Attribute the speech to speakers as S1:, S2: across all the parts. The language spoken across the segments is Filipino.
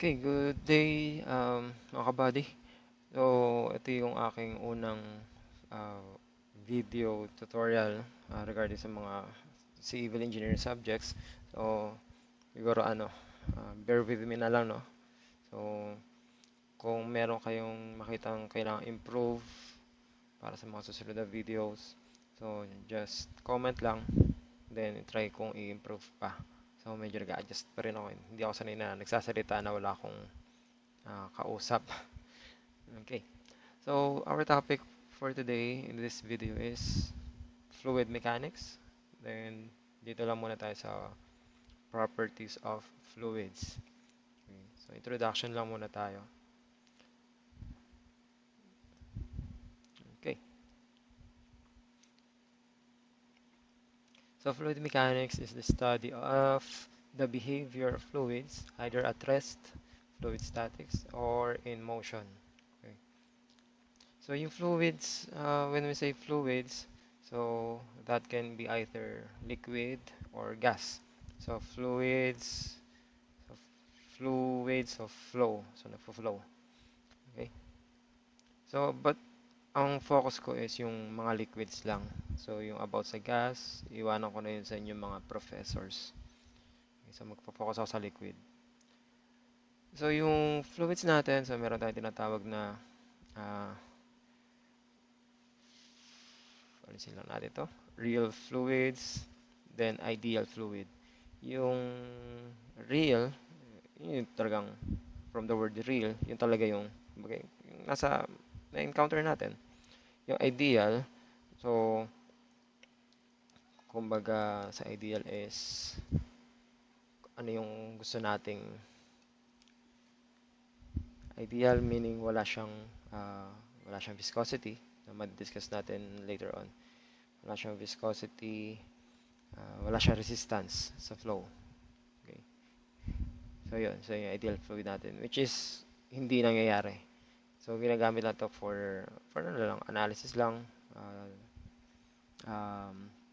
S1: Okay, good day, mga kabady. So, ito yung aking unang uh, video tutorial regarding sa mga civil engineering subjects. So, siguro bear with me na lang, no? So, kung meron kayong makitang kailangang improve para sa mga susunod na videos, so just comment lang, then try kong i-improve pa. So, medyo nag-adjust pa rin ako. Hindi ako sanay na nagsasalita na wala akong kausap. Okay. So, our topic for today in this video is fluid mechanics. Then, dito lang muna tayo sa properties of fluids. Okay. So, introduction lang muna tayo. Okay. So, fluid mechanics is the study of the behavior of fluids, either at rest, fluid statics, or in motion. Okay. So, yung fluids, when we say fluids, so that can be either liquid or gas. So, so fluids of flow. So, nagfo-flow. Okay. So, but ang focus ko is yung mga liquids lang. So, yung about sa gas, iwanan ko na yun sa inyong mga professors. Okay, so, magpo-focus ako sa liquid. So, yung fluids natin, so meron tayong tinatawag na uh, alisin lang natin to. Real fluids, then ideal fluid. Yung real, yun talagang from the word real, yun talaga yung nasa na-encounter natin. Yung ideal, so kumbaga sa ideal is ano yung gusto nating ideal, meaning uh, wala siyang viscosity na ma-discuss natin later on. Wala siyang viscosity, wala siyang resistance sa flow. Okay. So yun, so yung ideal fluid natin, which is hindi nangyayari. So ginagamit lang to for ano lang, analysis lang, uh,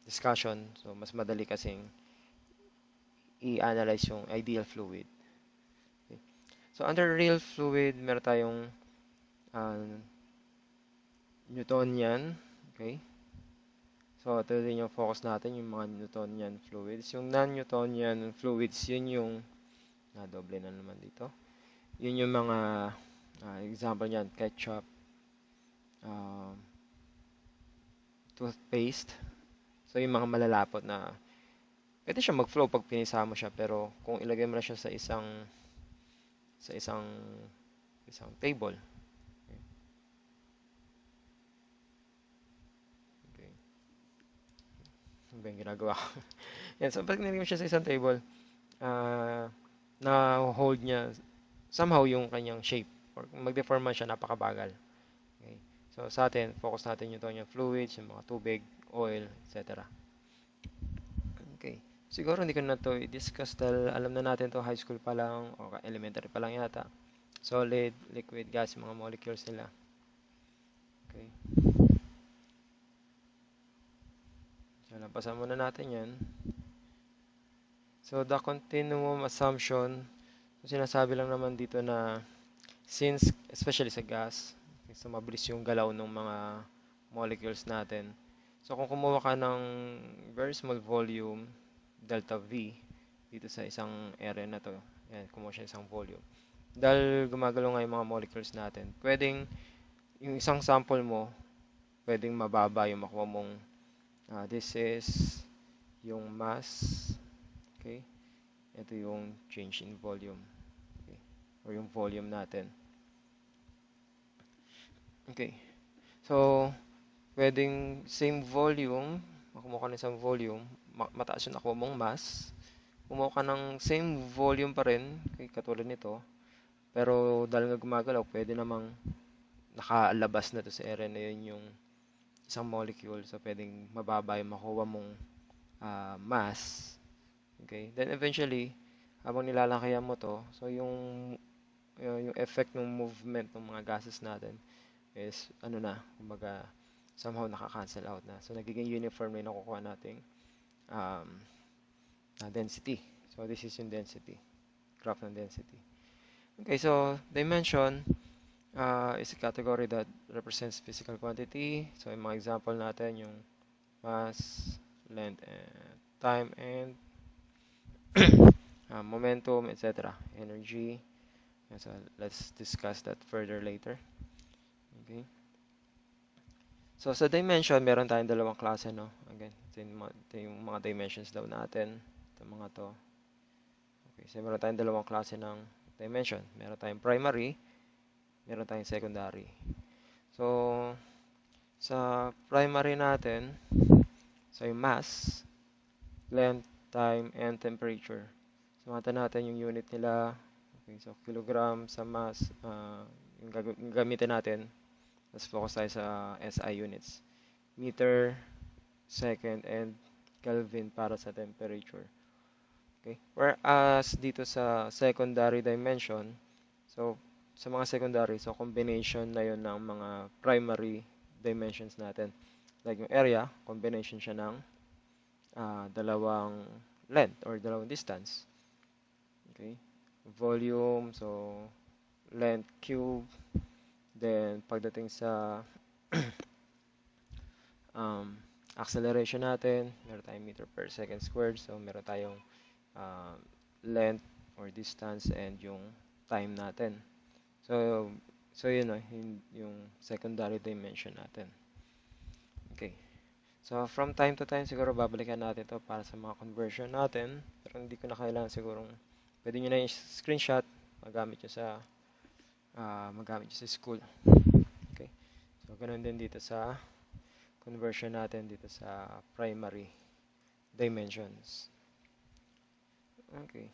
S1: discussion. So mas madali kasing i-analyze yung ideal fluid. Okay. So under real fluid, meron tayong uh, Newtonian, okay? So ito din yung focus natin, yung mga Newtonian fluids. Yung non-Newtonian fluids, yun yung doble na naman dito. Yun yung mga example niyan, ketchup, uh, toothpaste. So yung mga malalapot na pwede siya mag-flow pag pinisa mo siya, pero kung ilagay mo na siya sa sa isang isang table. Okay. Okay. Ano ba yung ginagawa ko? Yan, so pag nilagay mo siya sa isang table, uh, na-hold niya somehow yung kanyang shape or mag-deform man siya, napakabagal. Okay. So sa atin, focus natin yung fluids, yung mga tubig, oil, etc. Okay. Siguro hindi ko na to i-discuss dahil alam na natin to high school pa lang o elementary pa lang yata. Solid, liquid, gas, mga molecules nila. Okay. So, lampasan muna natin yan. So, the continuum assumption, sinasabi lang naman dito na since, especially sa gas, so mabilis yung galaw ng mga molecules natin. So, kung kumuha ka ng very small volume, delta V, dito sa isang area na to, yan, kumuha siya isang volume. Dahil gumagalaw nga yung mga molecules natin, pwedeng, yung isang sample mo, pwedeng mababa yung makuha mong, this is yung mass, okay? Ito yung change in volume, okay? O yung volume natin. Okay. So, pwedeng same volume, makuha ka ng isang volume, mataas yung nakuha mong mass, kumuha ka ng same volume pa rin, okay, katulad nito, pero dahil nga gumagalaw, pwede namang nakalabas na to sa area na yun yung isang molecule, so pwedeng mababa yung makuha mong mass. Okay, then eventually, habang nilalakayan mo to, so yung effect ng movement ng mga gases natin is kumbaga somehow naka-cancel out na. So nagiging uniform na yung nakukuha nating density. So this is yung density, graph ng density. Okay, so dimension is a category that represents physical quantity. So yung mga example natin, yung mass, length, and time, and momentum, etc. Energy. So let's discuss that further later. Okay. So sa dimension, meron tayong dalawang klase, no? Again, ito yung mga dimensions daw natin. Ito mga to. Okay, so meron tayong dalawang klase ng dimension. Meron tayong primary, meron tayong secondary. So, sa primary natin, so yung mass, length, time, and temperature. So, mata natin yung unit nila. Okay, so kilogram sa mass, yung gamitin natin. Let's focus tayo sa SI units. Meter, second, and Kelvin para sa temperature. Okay. Whereas dito sa secondary dimension, so sa mga secondary, so combination na yun ng mga primary dimensions natin. Like yung area, combination siya ng dalawang length or dalawang distance. Okay. Volume, so length cube. Then pagdating sa acceleration natin, meron tayong meter per second squared. So meron tayong length or distance and yung time natin. So yun yung secondary dimension natin. Okay. So from time to time siguro babalikan natin to para sa mga conversion natin. Pero hindi ko na kailangan sigurong pwede nyo na yung screenshot magamit nyo sa school. Okay. So ganun din dito sa conversion natin dito sa primary dimensions. Okay.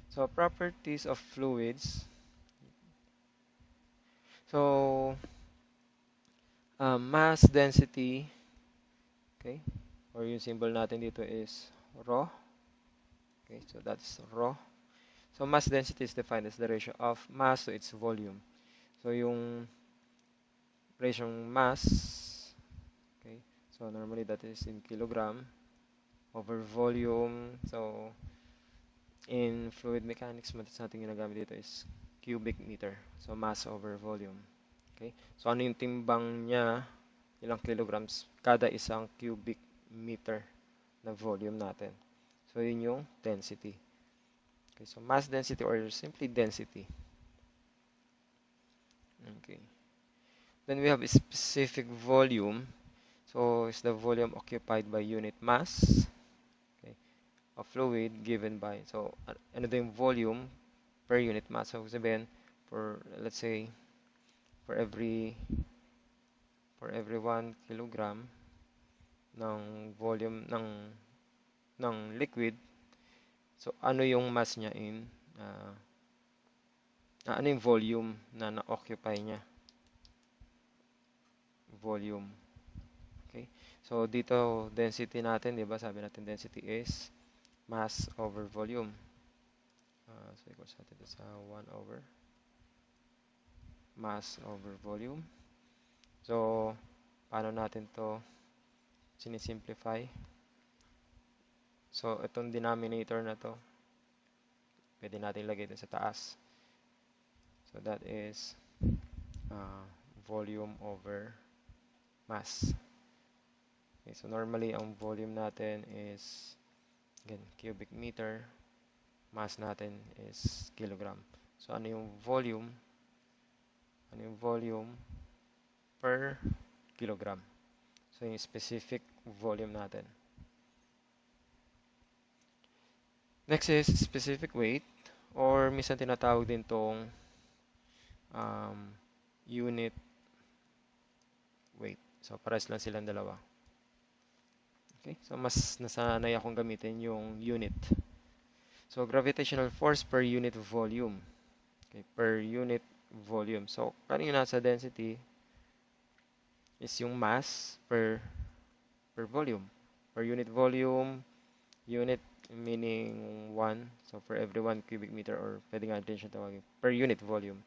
S1: So properties of fluids. So mass density, okay, or yung symbol natin dito is rho. Okay, so that's rho. So mass density is defined as the ratio of mass to its volume. So yung ratio ng mass, okay, so normally that is in kilogram over volume. So in fluid mechanics, madalas natin ginagamit dito is cubic meter. So mass over volume. Okay, so ano yung timbang niya, ilang kilograms kada isang cubic meter na volume natin. So yun yung density. Okay, so mass density or simply density. Okay. Then we have a specific volume. So it's the volume occupied by unit mass, okay, of fluid given by, so ano din yung volume per unit mass. So sabihin, let's say for every 1 kilogram ng volume ng liquid, so ano yung mass niya in ano yung volume na na-occupy niya, volume. Okay, so dito density natin, di ba, sabi natin density is mass over volume. So equals natin ito sa 1 over mass over volume. So paano natin to sinisimplify? So itong denominator na to pwede natin ilagay dun sa taas. So that is volume over mass. Okay, so normally ang volume natin is again cubic meter, mass natin is kilogram. So ano yung volume? Ano yung volume per kilogram? So yung specific volume natin. Next is specific weight, or minsan tinatawag din tong unit weight. So pares lang silang dalawa. Okay, so mas nasanay akong gamitin yung unit. So gravitational force per unit volume. Okay, per unit volume. So kanina nasa density is yung mass per volume. Per unit volume, unit meaning 1. So for every 1 cubic meter, or pwede nga din siya tawagin per unit volume.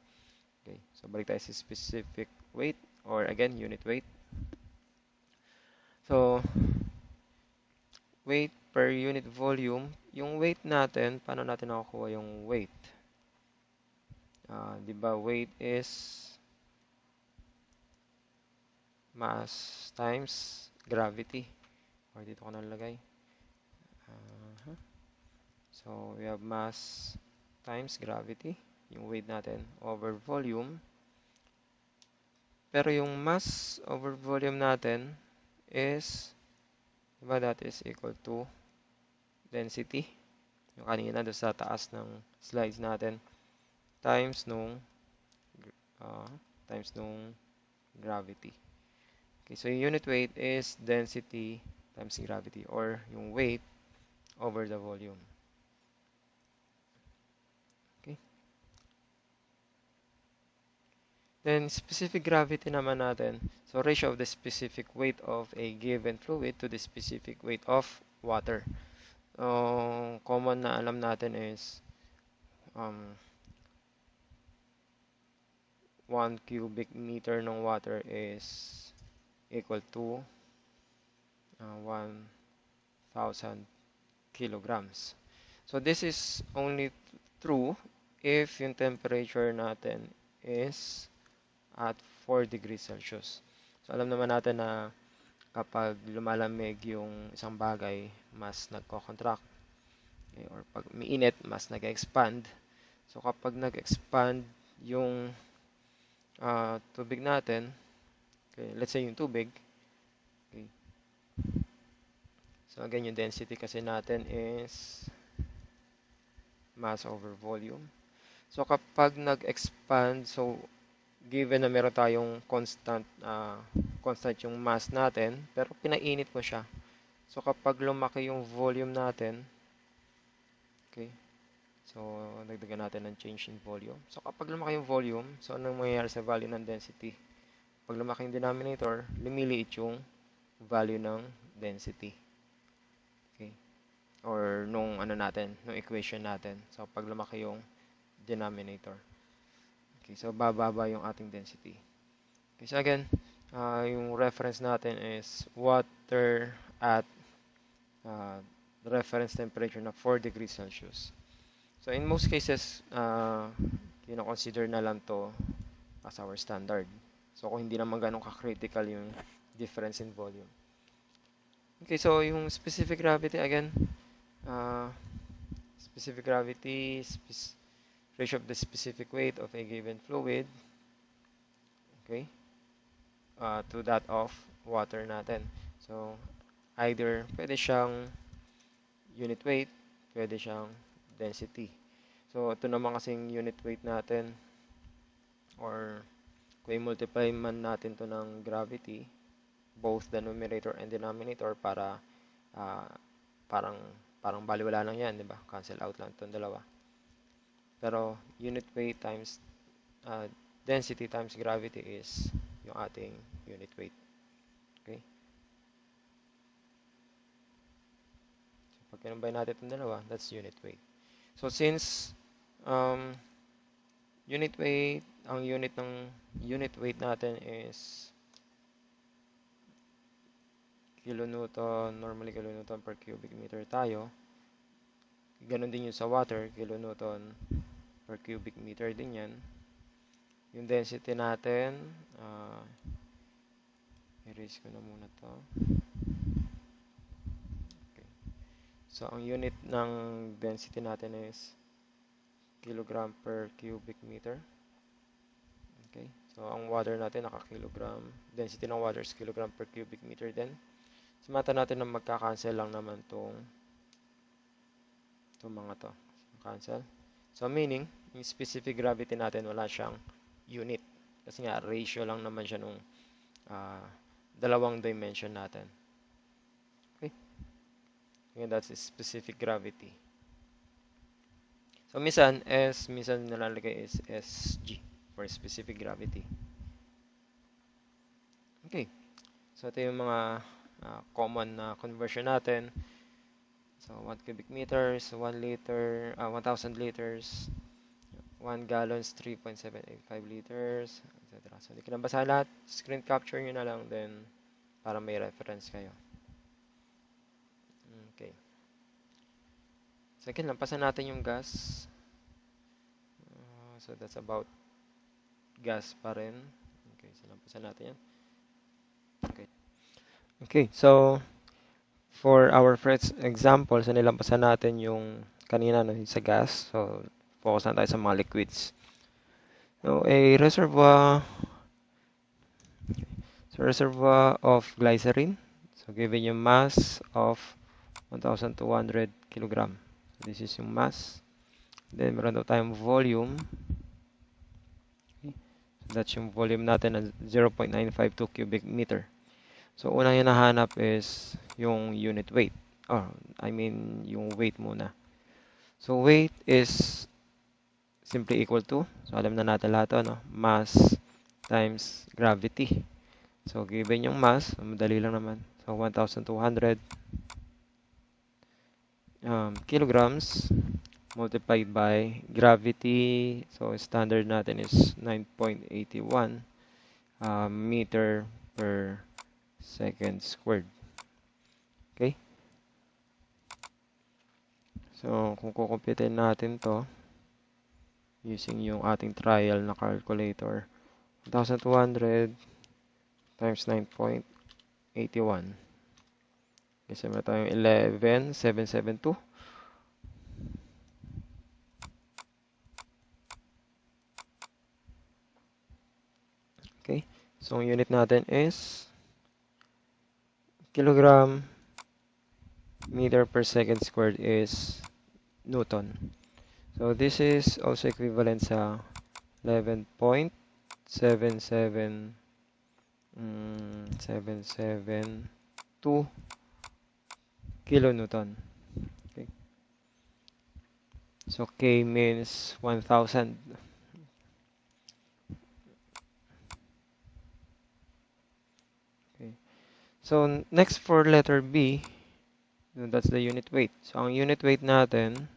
S1: Okay, so balik tayo sa specific weight, or again unit weight. So weight per unit volume, yung weight natin, paano natin nakukuha yung weight? Di ba weight is mass times gravity. Or dito ko nalagay. So, we have mass times gravity, yung weight natin, over volume. Pero yung mass over volume natin is, diba that is equal to density. Yung kanina doon sa taas ng slides natin, times nung gravity. Okay, so yung unit weight is density times gravity, or yung weight over the volume. Okay. Then specific gravity naman natin. So ratio of the specific weight of a given fluid to the specific weight of water. Common na alam natin is 1 cubic meter ng water is equal to 1,000 kilograms. So this is only true if yung temperature natin is at 4 degrees Celsius. So alam naman natin na kapag lumalamig yung isang bagay, mas nagko-contract. Okay, or pag umiinit, mas nag-expand. So kapag nag-expand yung tubig natin, okay, let's say yung tubig, okay. So again, yung density kasi natin is mass over volume. So kapag nag-expand, so given na meron tayong constant yung mass natin, pero pinainit mo siya. So kapag lumaki yung volume natin, okay, so dagdagan natin ng change in volume. So kapag lumaki yung volume, so anong mangyayari sa value ng density? Pag lumaki yung denominator, lumiliit yung value ng density. Okay, or nung nung equation natin. So pag lumaki yung denominator. Okay, so bababa yung ating density. Okay, so again, yung reference natin is water at reference temperature na 4 degrees Celsius. So in most cases, consider na lang to as our standard. So kung hindi naman ganun ka-critical yung difference in volume. Okay, so yung specific gravity, again, specific gravity, ratio of the specific weight of a given fluid, okay, to that of water natin. So, either pwede siyang unit weight, pwede siyang density. So, ito naman kasing unit weight natin, or kung i-multiply man natin to ng gravity, both the numerator and denominator, para parang baliwala lang yan, di ba? Cancel out lang itong dalawa. Pero unit weight times density times gravity is yung ating unit weight. Okay? So pag kinumbay natin itong dalawa, that's unit weight. So since unit weight, ang unit ng unit weight natin is kilonewton, normally kilonewton per cubic meter tayo. Ganon din yun sa water, kilonewton per cubic meter din yan. Yung density natin, erase ko na muna to. Okay. So, ang unit ng density natin is kilogram per cubic meter. Okay. So, ang water natin naka-kilogram. Density ng water is kilogram per cubic meter din. So, mata natin na magka-cancel lang naman itong mga to. Cancel. So, meaning, yung specific gravity natin, wala siyang unit. Kasi nga, ratio lang naman siya nung dalawang dimension natin. Okay? And that's specific gravity. So, minsan nalalagay is SG for specific gravity. Okay. So, ito yung mga common na conversion natin. So, 1 cubic meters, 1 liter, 1,000 liters, 1 gallons, 3.785 liters, etc. So, hindi ko na basahin lahat. Screen capture nyo na lang, then para may reference kayo. Okay. Second, lampasan natin yung gas. So that's about gas pa rin. Okay, so lampasan natin yan. Okay. Okay, so for our first example, so nilampasan natin yung kanina no, sa gas. So focus na tayo sa mga liquids. So a reservoir of glycerin. So given yung mass of 1,200 kilogram. So this is yung mass. Then meron daw tayong volume. Okay. So that's yung volume natin na 0.952 cubic meter. So unang hinahanap is yung unit weight. Or I mean yung weight muna. So weight is simply equal to, so alam na natin lahat to, no? Mass times gravity. So given yung mass, madali lang naman. So 1,200 kilograms multiplied by gravity. So standard natin is 9.81 meter per second squared. Okay? So kung kukumpitin natin to using yung ating trial na calculator, 1,200 times 9.81. Kasi meron tayong 11,772. Okay. So, ang unit natin is kilogram meter per second squared is Newton. So, this is also equivalent sa 11.772 kilonewton. Okay. So, K means 1,000. Okay. So, next for letter B, that's the unit weight. So, ang unit weight natin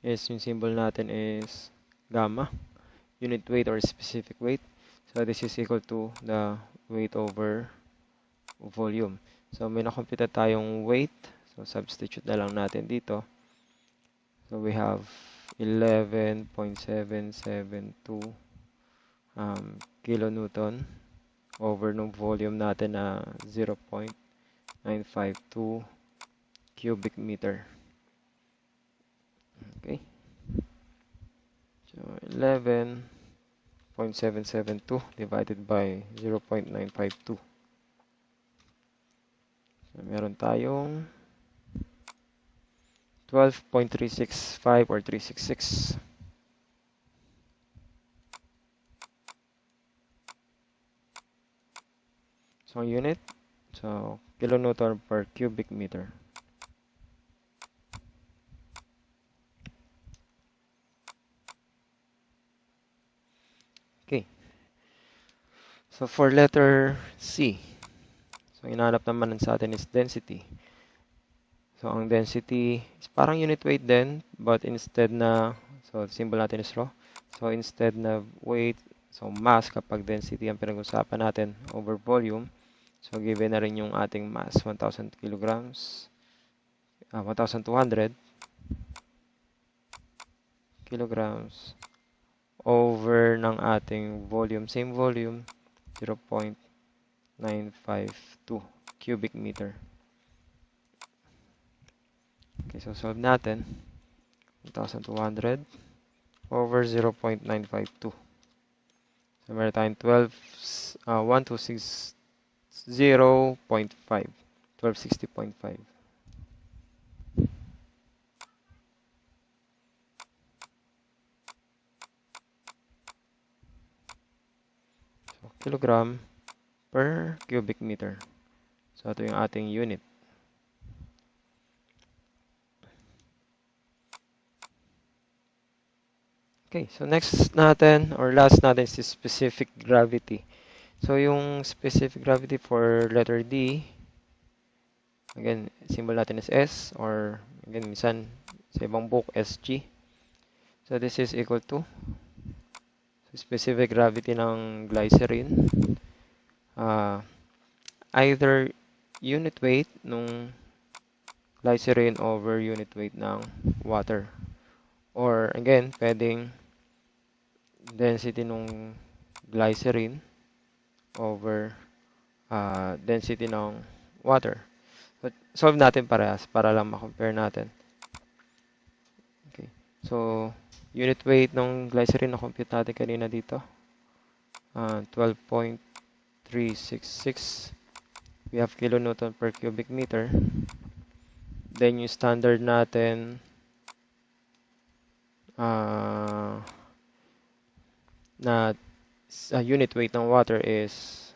S1: is, yung symbol natin is gamma. Unit weight or specific weight. So, this is equal to the weight over volume. So, may nakompute tayong weight. So, substitute na lang natin dito. So, we have 11.772 kilonewton over ng volume natin na 0.952 cubic meter. Okay. So, 11.772 divided by 0.952. So, meron tayong 12.365 or 366. So, unit. So, kilonewton per cubic meter. Okay. So, for letter C, so hinahanap naman sa atin is density. So, ang density is parang unit weight din, but instead na, so symbol natin is rho. So, instead na weight, so mass kapag density ang pinag-usapan natin over volume. So, given na rin yung ating mass, 1,000 kilograms, 1,200 kilograms over ng ating volume, same volume, 0.952 cubic meter. Okay, so solve natin. 1,200 over 0.952. So meron tayong 1260.5. 1260.5. So, kilogram per cubic meter. So, ito yung ating unit. Okay, so next natin, or last natin is specific gravity. So, yung specific gravity for letter D, again, symbol natin is S, or again, minsan sa ibang book, SG. So, this is equal to specific gravity ng glycerin. Either unit weight nung glycerin over unit weight ng water. Or again, pwedeng density ng glycerin over density ng water. But solve natin parehas para lang ma-compare natin. Okay. So, unit weight ng glycerin na compute natin kanina dito. 12.366. We have kilonewton per cubic meter. Then yung standard natin na unit weight ng water is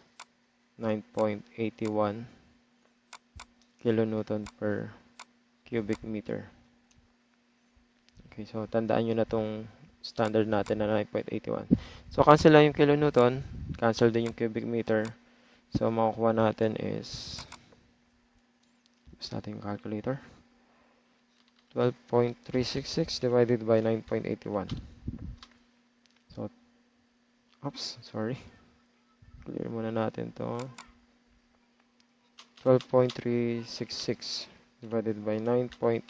S1: 9.81 kilonewton per cubic meter. Okay, so tandaan nyo na tong standard natin na 9.81. So cancel lang yung kilonewton, cancel din yung cubic meter. So makukuha natin is, use natin yung calculator. 12.366 divided by 9.81. So, oops, sorry. Clear muna natin to. 12.366 divided by 9.81.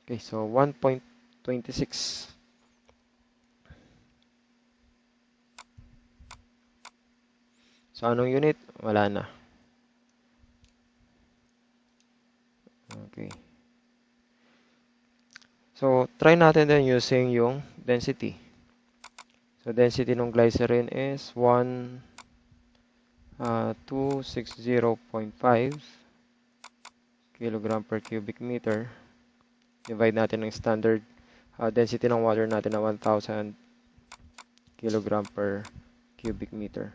S1: Okay, so 1.26. So, anong unit? Wala na. Okay. So, try natin din using yung density. So, density ng glycerin is 260.5 kilogram per cubic meter. Divide natin ng standard density ng water natin na 1,000 kilogram per cubic meter.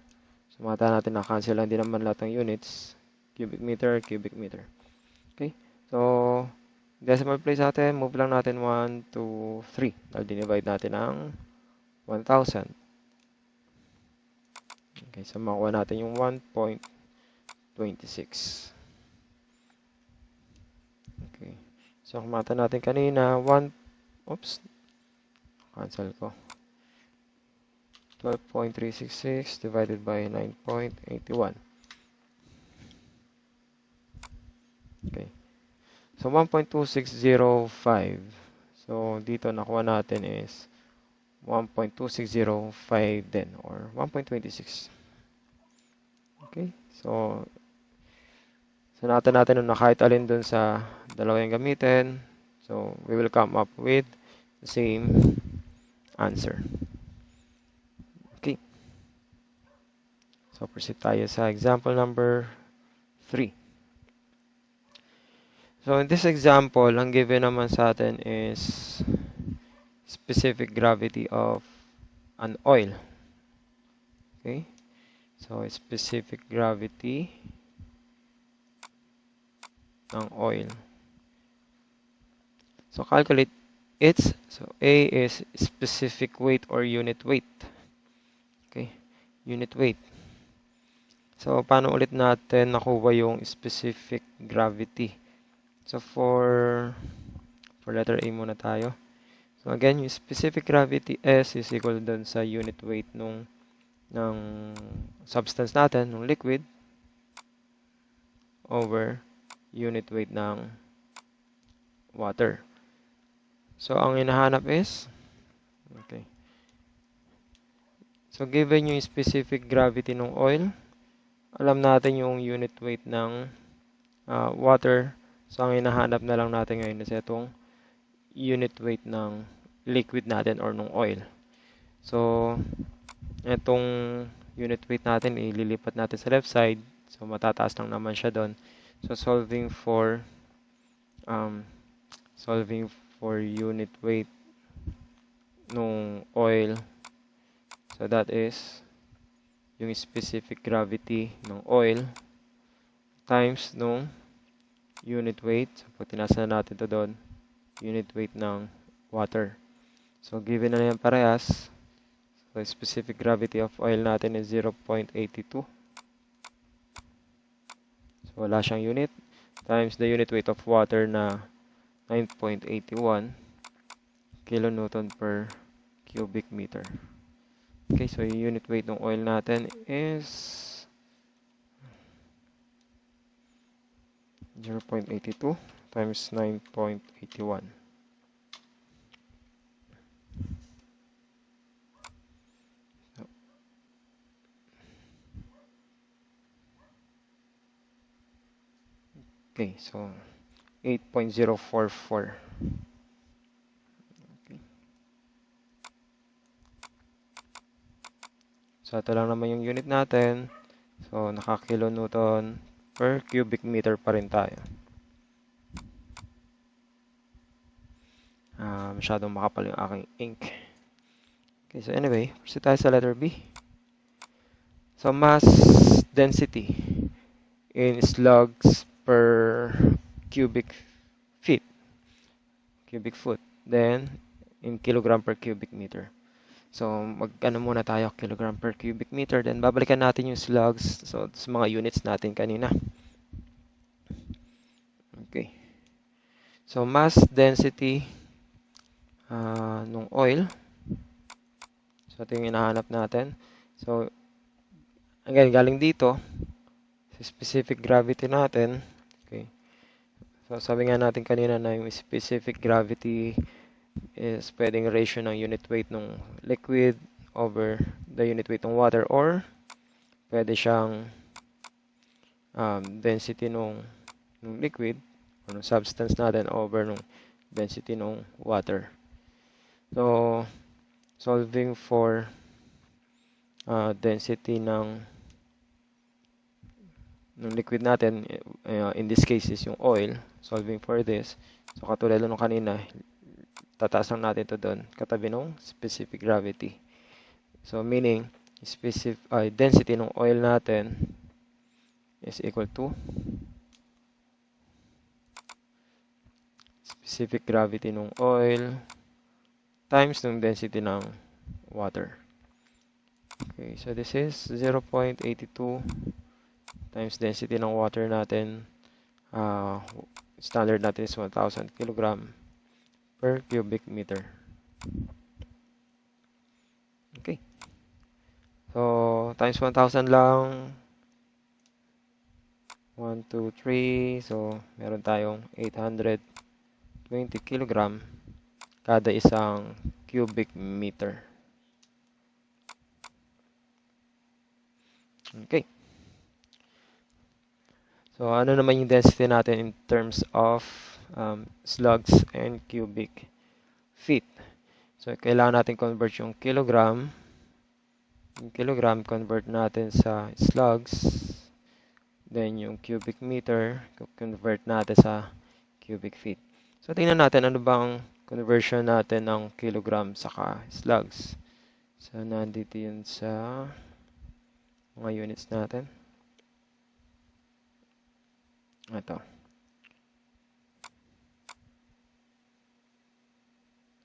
S1: So, mata natin na cancel lang din naman lahat ng units. Cubic meter, cubic meter. Okay. So, decimal place natin, move lang natin 1, 2, 3. Dahil dinivide natin ng 1,000. Okay, so makuha natin yung 1.26. Okay. So, kumata natin kanina, cancel ko. 12.366 divided by 9.81. Okay. So, 1.2605. So, dito nakuha natin is 1.2605 din or 1.26. Okay. So, natin na kahit alin dun sa dalawa yung gamitin. So, we will come up with the same answer. Okay. So, proceed tayo sa example number 3. So, in this example, ang given naman sa atin is specific gravity of an oil. Okay? So, specific gravity ng oil. So, calculate its. So, A is specific weight or unit weight. Okay? Unit weight. So, paano ulit natin nakuha yung specific gravity? So, for letter A muna tayo. So, again, yung specific gravity S is equal dun sa unit weight ng substance natin, ng liquid, over unit weight ng water. So, ang hinahanap is, okay. So, given yung specific gravity ng oil, alam natin yung unit weight ng water. So, ang hinahanap na lang natin ngayon is itong unit weight ng liquid natin or ng oil. So, itong unit weight natin, ililipat natin sa left side. So, matataas lang naman siya doon. So, solving for unit weight ng oil. So, that is yung specific gravity ng oil times nung unit weight. So, pag tinasa na natin ito doon, unit weight ng water. So, given na yan parehas. So, specific gravity of oil natin is 0.82. So, wala siyang unit. Times the unit weight of water na 9.81 kilonewton per cubic meter. Okay, so yung unit weight ng oil natin is 0.82 times 9.81. Okay, so 8.044. Okay. So ito lang naman yung unit natin. So naka-kilonewton per cubic meter pa rin tayo. Masyadong makapal yung aking ink. Okay, so anyway, proceed tayo sa letter B. So mass density in slugs per cubic feet, cubic foot. Then in kilogram per cubic meter. So mag-ano muna tayo, kilogram per cubic meter. Then babalikan natin yung slugs. So sa mga units natin kanina. Okay. So mass density nung oil. So ito yung hinahanap natin. So again, galing dito sa specific gravity natin. Okay. So sabi nga natin kanina na yung specific gravity is pwedeng ratio ng unit weight ng liquid over the unit weight ng water, or pwede siyang density ng liquid or ng substance natin over ng density ng water. So solving for density ng liquid natin, in this case is yung oil, solving for this. So katulad nung kanina, tataas lang natin ito doon, katabi ng specific gravity. So meaning, specific density ng oil natin is equal to specific gravity ng oil times ng density ng water. Okay, so this is 0.82 times density ng water natin. Standard natin is 1,000 kg per cubic meter. Okay. So, times 1,000 lang. 1, 2, 3. So, meron tayong 820 kg kada isang cubic meter. Okay. So, ano naman yung density natin in terms of slugs and cubic feet? So, kailangan natin convert yung kilogram. Yung kilogram, convert natin sa slugs. Then, yung cubic meter, convert natin sa cubic feet. So, tingnan natin ano bang conversion natin ng kilogram saka slugs. So, nandito yun sa mga units natin. Ito.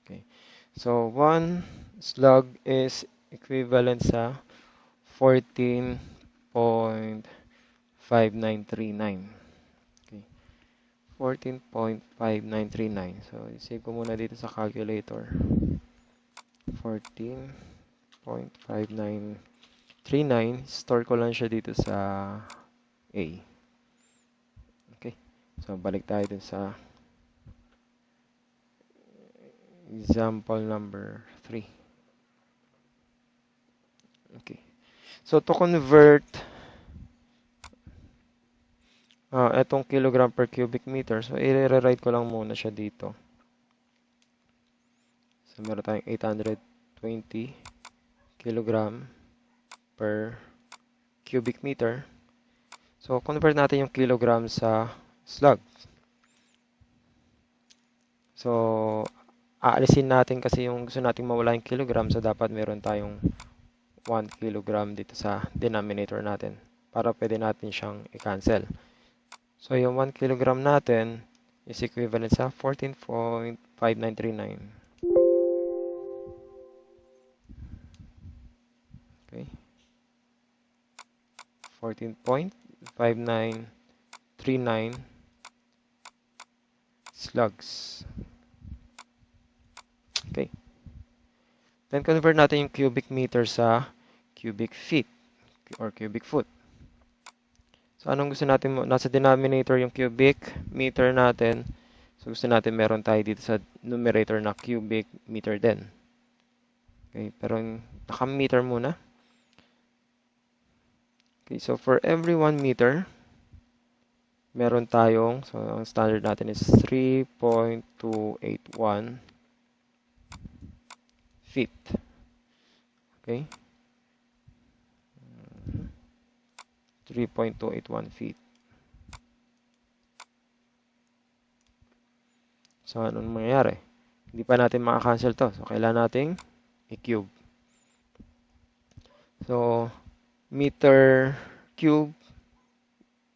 S1: Okay. So, 1 slug is equivalent sa 14.5939. Okay. 14.5939. So, isave ko muna dito sa calculator. 14.5939. Store ko lang siya dito sa A. Okay. So, balik tayo dun sa example number 3. Okay. So, to convert etong kilogram per cubic meter, so i-rewrite ko lang muna siya dito. So, meron tayong 820 kilogram per cubic meter. So, convert natin yung kilogram sa slug. So, aalisin natin kasi yung gusto nating mawala yung kilogram, so dapat meron tayong 1 kilogram dito sa denominator natin para pwede natin siyang i-cancel. So, yung 1 kilogram natin is equivalent sa 14.5939. Okay. 14.5939 slugs. Okay. Then convert natin yung cubic meter sa cubic feet or cubic foot. So, anong gusto natin mo? Nasa denominator yung cubic meter natin. So, gusto natin meron tayo dito sa numerator na cubic meter din. Okay, pero naka-meter muna. Okay, so for every 1 meter, meron tayong, so ang standard natin is 3.281 feet. Okay? 3.281 feet. So, anong mangyayari? Hindi pa natin maka-cancel to. So, kailangan nating i-cube. So, meter cube,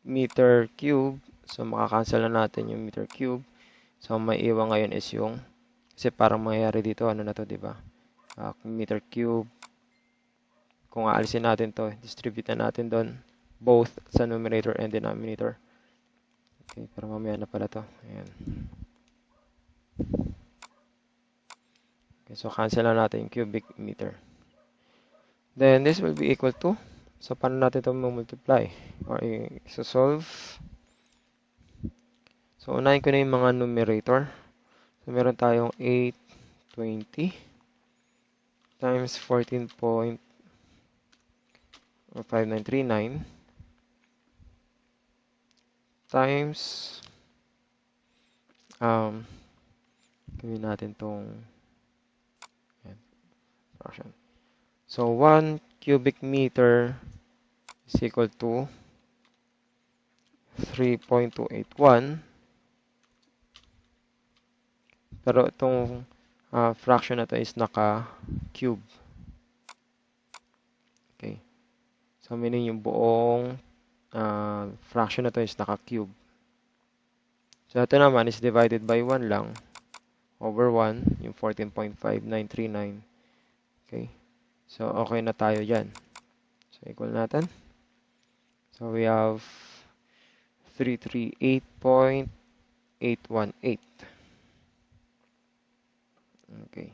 S1: meter cube. So, maka-cancel na natin yung meter cube. So, may iwan ngayon is yung, kasi parang mangyayari dito, ano na to, di ba? Meter cube. Kung aalisin natin to, distribute na natin doon, both sa numerator and denominator. Okay, pero mamaya na pala to. Ayan. Okay, so cancel na natin yung cubic meter. Then, this will be equal to, so paano natin ito multiply or i-solve? So, unahin ko na yung mga numerator. So, meron tayong 820 times 14.5939 times gawin natin tong fraction. So, 1 cubic meter is equal to 3.281. Pero itong fraction na to is naka-cube. Okay. So, meaning yung buong fraction na to is naka-cube. So, ito naman is divided by 1 lang. Over 1, yung 14.5939. Okay. So, okay na tayo dyan. So, equal natin. So, we have 338.818. Okay.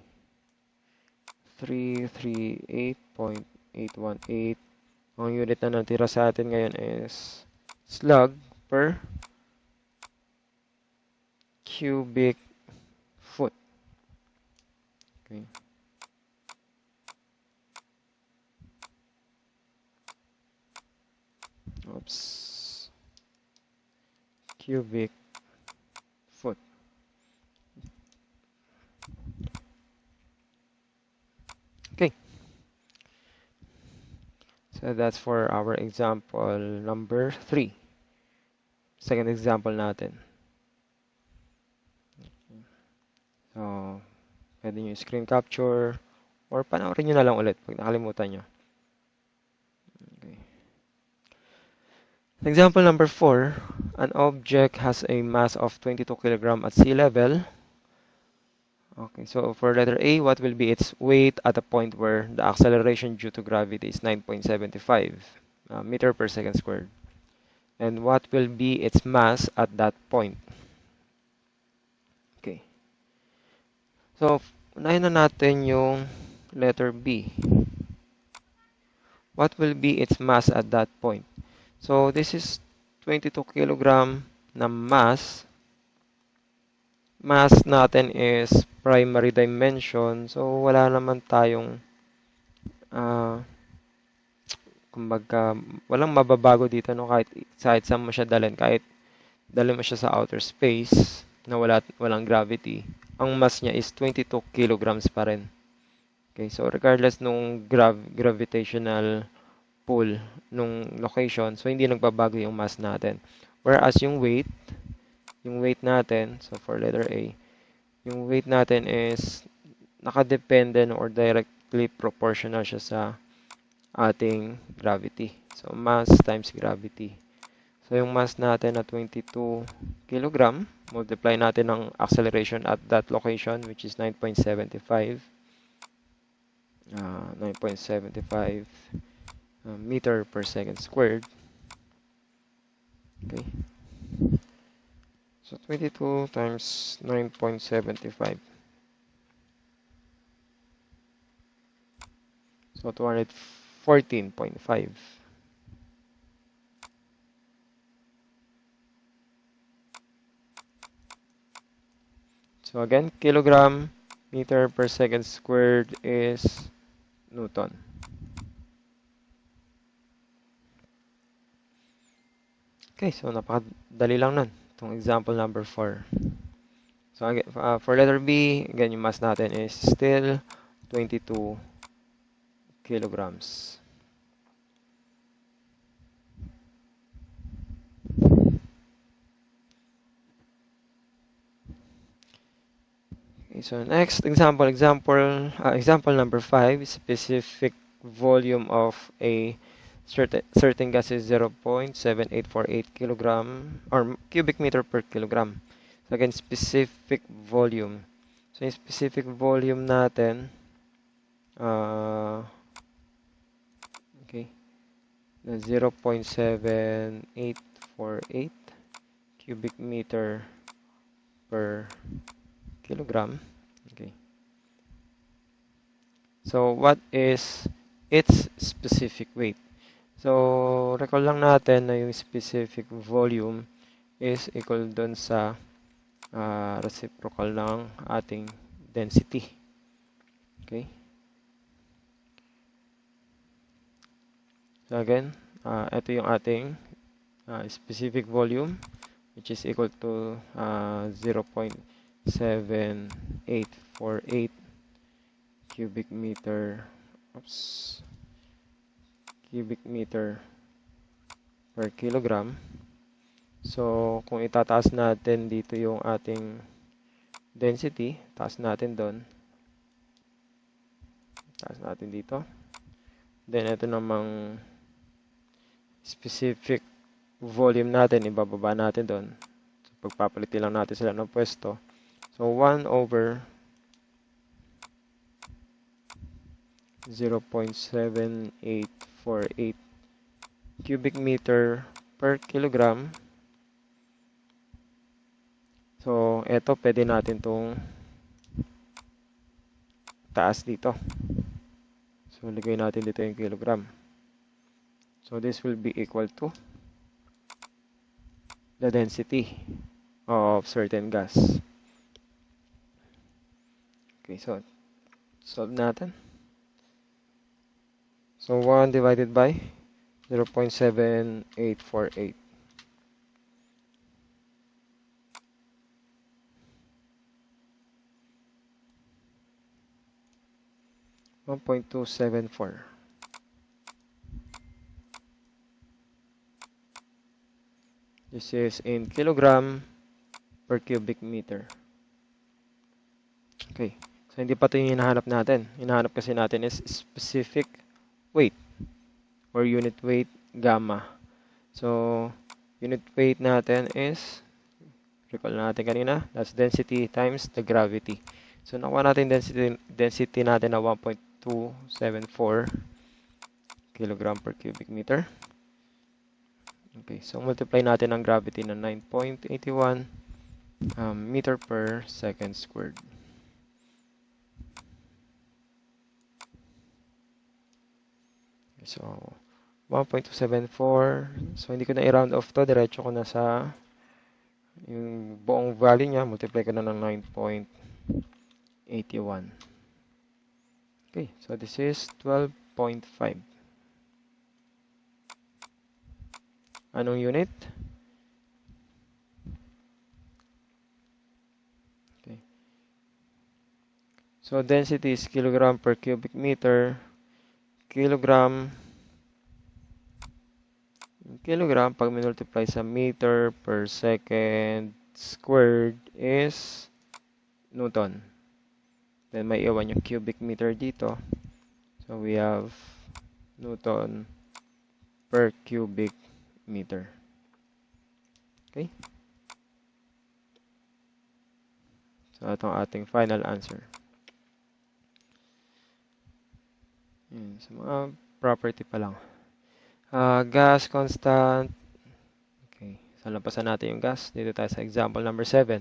S1: 338.818. Ang unit na natira sa atin ngayon is slug per cubic foot. Okay. Oops. Cubic foot. Okay. So that's for our example number 3. Second example natin. So, pwede nyo screen capture or panoorin nyo na lang ulit pag nakalimutan nyo. Okay. Example number 4. An object has a mass of 22 kg at sea level. Okay, so for letter A, what will be its weight at a point where the acceleration due to gravity is 9.75 meter per second squared? And what will be its mass at that point? Okay. So, unahin na natin yung letter B. What will be its mass at that point? So, this is 22 kilogram na mass. Mass natin is primary dimension. So, wala naman tayong kumbaga, walang mababago dito no kahit saan mo siya dalhin, kahit dalhin mo siya sa outer space na walang gravity. Ang mass niya is 22 kilograms pa rin. Okay, so regardless nung gravitational pull nung location, so hindi nagbabago yung mass natin. Whereas yung weight natin, so for letter A, yung weight natin is nakadepende or directly proportional siya sa ating gravity. So, mass times gravity. So, yung mass natin na 22 kg, multiply natin ng acceleration at that location, which is 9.75. 9.75 meter per second squared. Okay. So, 22 times 9.75. So, 214.5. So again, kilogram meter per second squared is Newton. Okay, so napakadali lang nun. Itong example number 4. So again, for letter B, again, yung mass natin is still 22 kilograms. Okay, so next example number 5, specific volume of a certain gas is 0.7848 kilogram or cubic meter per kilogram. So again, specific volume. So yung specific volume natin, okay, na 0.7848 cubic meter per kilogram. Okay. So what is its specific weight? So recall lang natin na yung specific volume is equal dun sa reciprocal ng ating density. Okay. So again, ito yung ating specific volume, which is equal to 0.7848 cubic meter per kilogram. So kung itataas natin dito yung ating density, taas natin doon. Taas natin dito. Then ito namang specific volume natin, ibababa natin doon. So, pagpapalitin lang natin sila ng pwesto. So 1 over 0.7848 cubic meter per kilogram. So ito pwede natin itong taas dito. So lagay natin dito yung kilogram. So this will be equal to the density of certain gas. Okay, so solve natin. So 1 divided by 0.7848. .274. This is in kilogram per cubic meter. Okay. So hindi pa ito yung hinahanap natin. Hinahanap kasi natin is specific weight or unit weight gamma. So unit weight natin is, recall natin kanina, that's density times the gravity. So nakuha natin density natin na 1.274 kilogram per cubic meter. Okay, so multiply natin ang gravity na 9.81 meter per second squared. Okay, so 1.274. So hindi ko na i-round off to, diretso ko na sa yung buong value niya, multiply ko na ng 9.81. Okay, so this is 12.5. Anong unit? Okay. So density is kilogram per cubic meter. Kilogram pag minultiply sa meter per second squared is Newton. Then may iwan yung cubic meter dito. So we have Newton per cubic meter. Okay? So itong ating final answer. Yun, sa mga property pa lang. Gas constant. Okay, so lampasan natin yung gas. Dito tayo sa example number 7.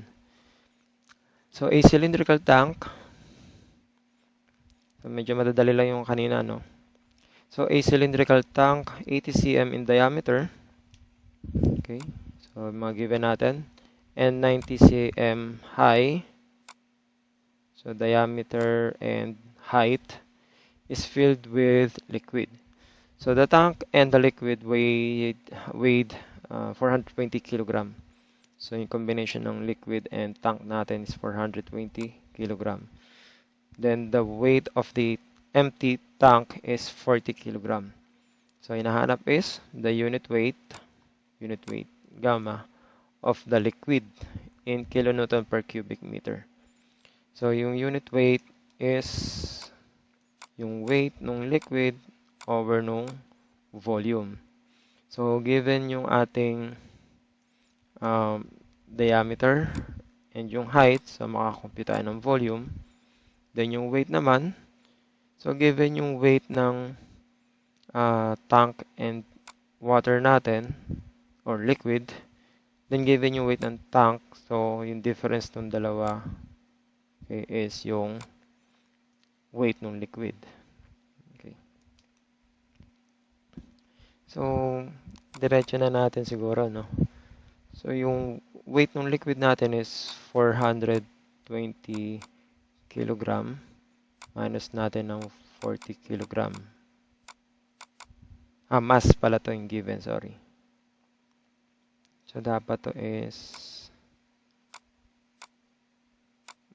S1: So a cylindrical tank. So medyo madadali lang yung kanina, no? So a cylindrical tank, 80 cm in diameter. Okay, so mga given natin. And 90 cm high. So diameter and height is filled with liquid. So the tank and the liquid weighed 420 kilogram. So yung combination ng liquid and tank natin is 420 kilogram. Then the weight of the empty tank is 40 kilogram. So hinahanap is the unit weight, gamma, of the liquid in kilonewton per cubic meter. So yung unit weight is yung weight ng liquid over nung volume. So given yung ating diameter and yung height, so makakompute tayo ng volume. Then yung weight naman, so given yung weight ng tank and water natin, or liquid, then given yung weight ng tank, so yung difference ng dalawa, okay, is yung weight ng liquid. Okay. So, diretso na natin siguro, no? So, yung weight ng liquid natin is 420 kilogram minus natin ng 40 kilogram. Mass pala to yung given, sorry. So, dapat to is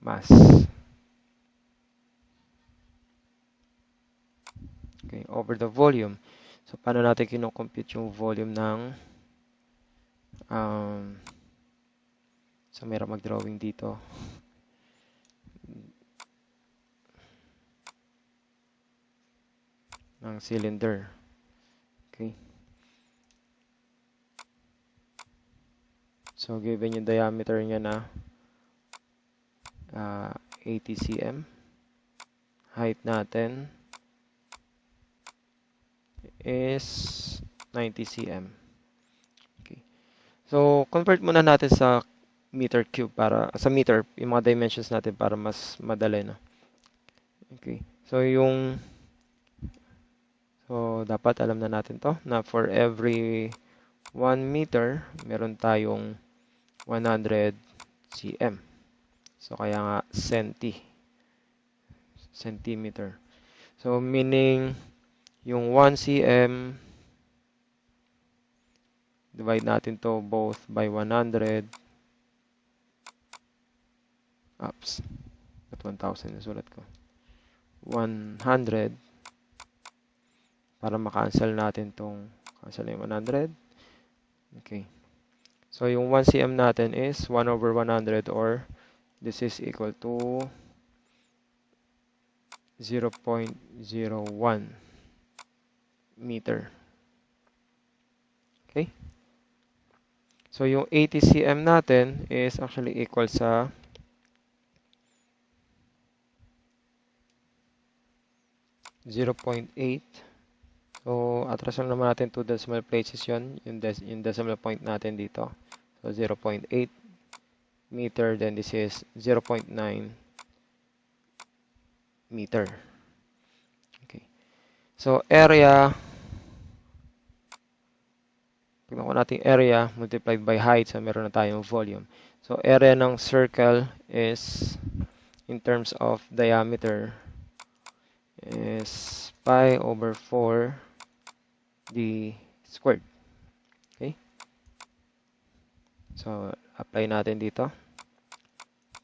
S1: mass. Okay, over the volume. So, paano natin kinocompute yung volume ng so, mayroon mag-drawing dito. Ng cylinder. Okay. So, given yung diameter niya na 80 cm. Height natin is 90 cm. Okay. So, convert muna natin sa meter cube para sa meter yung mga dimensions natin para mas madali na. Okay. So, dapat alam na natin to na for every 1 meter, meron tayong 100 cm. So, kaya nga centimeter. So, meaning, yung 1 cm, divide natin to both by 100. Oops. At 1,000 na sulat ko. 100. Para makancel natin tong cancel yung 100. Okay. So, yung 1 cm natin is 1 over 100 or this is equal to 0.01 meter. Okay? So, yung 80 cm natin is actually equal sa 0.8. So, atras lang naman natin 2 decimal places yun. Yung decimal point natin dito. So, 0.8 meter. Then, this is 0.9 meter. Okay. So, area. Tignan ko natin area multiplied by height. So, meron na tayong volume. So, area ng circle is, in terms of diameter, is pi over 4 d squared. Okay? So, apply natin dito.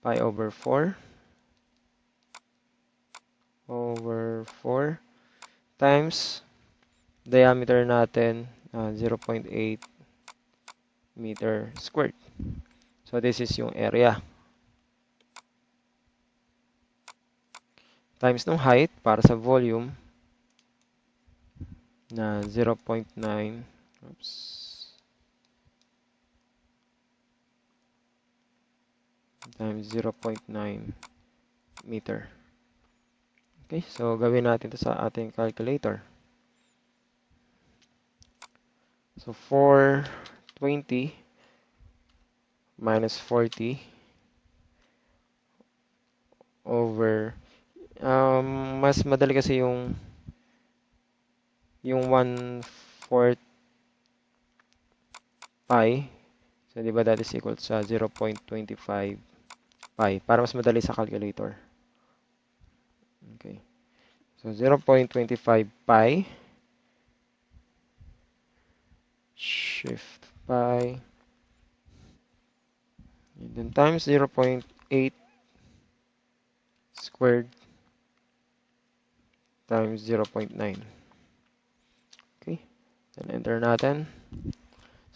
S1: Pi over 4 times diameter natin 0.8 meter squared. So, this is yung area. Times ng height para sa volume na 0.9 times 0.9 meter. Okay, so gawin natin ito sa ating calculator. So 420 minus 40 over mas madali kasi yung 1/4 pi. So, di ba that is equal sa 0.25 pi. Para mas madali sa calculator. Okay. So 0.25 pi shift pi, and then times 0.8 squared times 0.9. Okay. Then enter natin.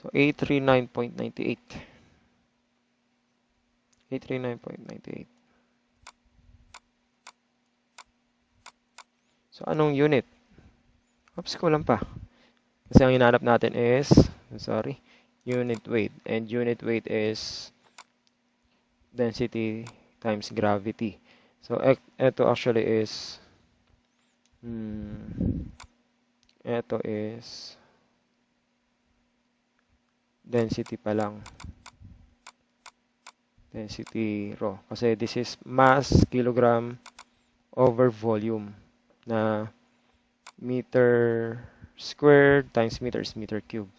S1: So 839.98. 839.98. So anong unit? Oops, kulang pa. Kasi ang hinanap natin is, sorry, unit weight. And unit weight is density times gravity. So ito actually is, ito is density pa lang. Density raw. Kasi this is mass kilogram over volume na meter squared times meter is meter cube.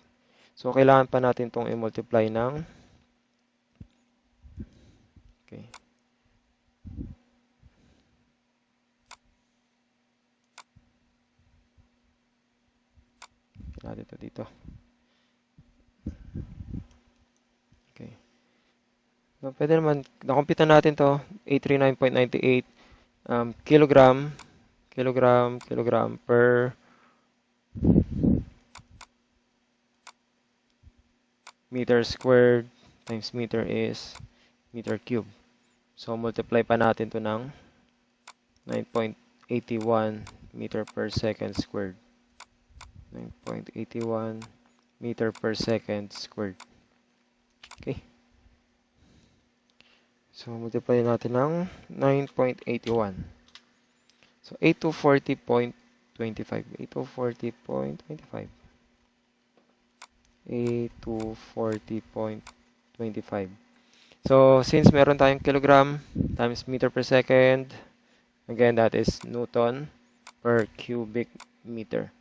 S1: So, kailangan pa natin itong i-multiply ng, okay, natin ito dito. Okay. So, pwede naman, nakumpita natin to 839.98 kilogram per meter squared times meter is meter cube. So, multiply pa natin to ng 9.81 meter per second squared. 9.81 meter per second squared. Okay. So, multiply natin ng 9.81. So, 8240.25. 8240.25. 8240.25. So, since meron tayong kilogram times meter per second, again, that is Newton per cubic meter.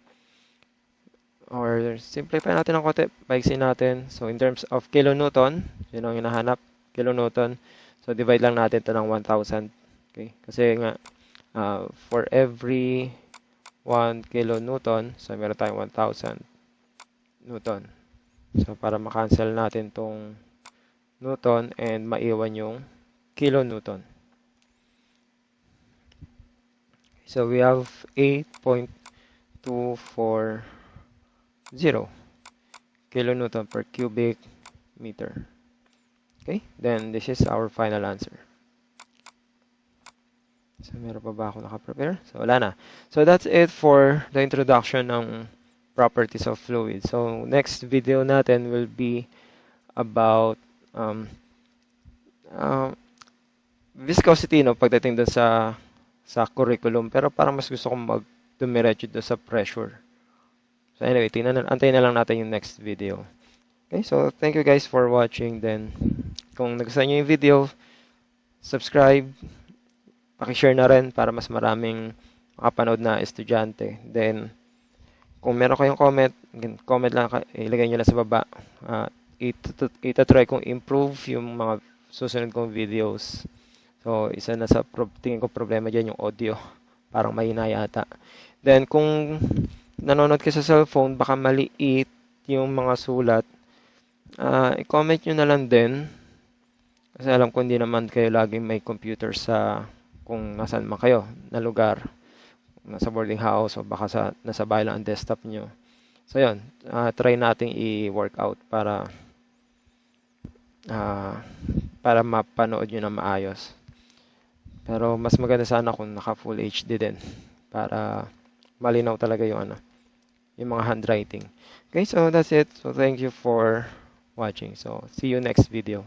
S1: Or simplify natin ng konti, paigsin natin. So, in terms of kilonewton, yun ang hinahanap, kilonewton. So, divide lang natin ito ng 1,000. Okay? Kasi nga, for every 1 kilonewton, so meron tayong 1,000 newton. So, para makancel natin tong newton and maiwan yung kilonewton. So, we have 8.240 kilonewton per cubic meter. Okay, then this is our final answer. So, meron pa ba ako nakaprepare? So, wala na. So, that's it for the introduction ng properties of fluid. So, next video natin will be about viscosity, no, pagdating dun sa curriculum. Pero parang mas gusto kong dumiretso doon sa pressure. So, anyway, antayin na lang natin yung next video. Okay, so thank you guys for watching. Then, kung nagustuhan nyo yung video, subscribe, pakishare na rin para mas maraming makapanood na estudyante. Then, kung meron kayong comment lang, ilagay nyo lang sa baba. Itatry kong improve yung mga susunod kong videos. So, isa na sa tingin ko problema dyan yung audio. Parang mahina yata. Then, kung nanonood ka sa cellphone, baka maliit yung mga sulat. I-comment nyo na lang din. Kasi alam ko hindi naman kayo laging may computer sa kung nasaan man kayo na lugar. Nasa boarding house o baka nasa bahay lang ang desktop nyo. So yun, try nating i-workout para mapanood nyo na maayos. Pero mas maganda sana kung naka full HD din para malinaw talaga yung mga handwriting. Okay, so that's it. So thank you for watching. So see you next video.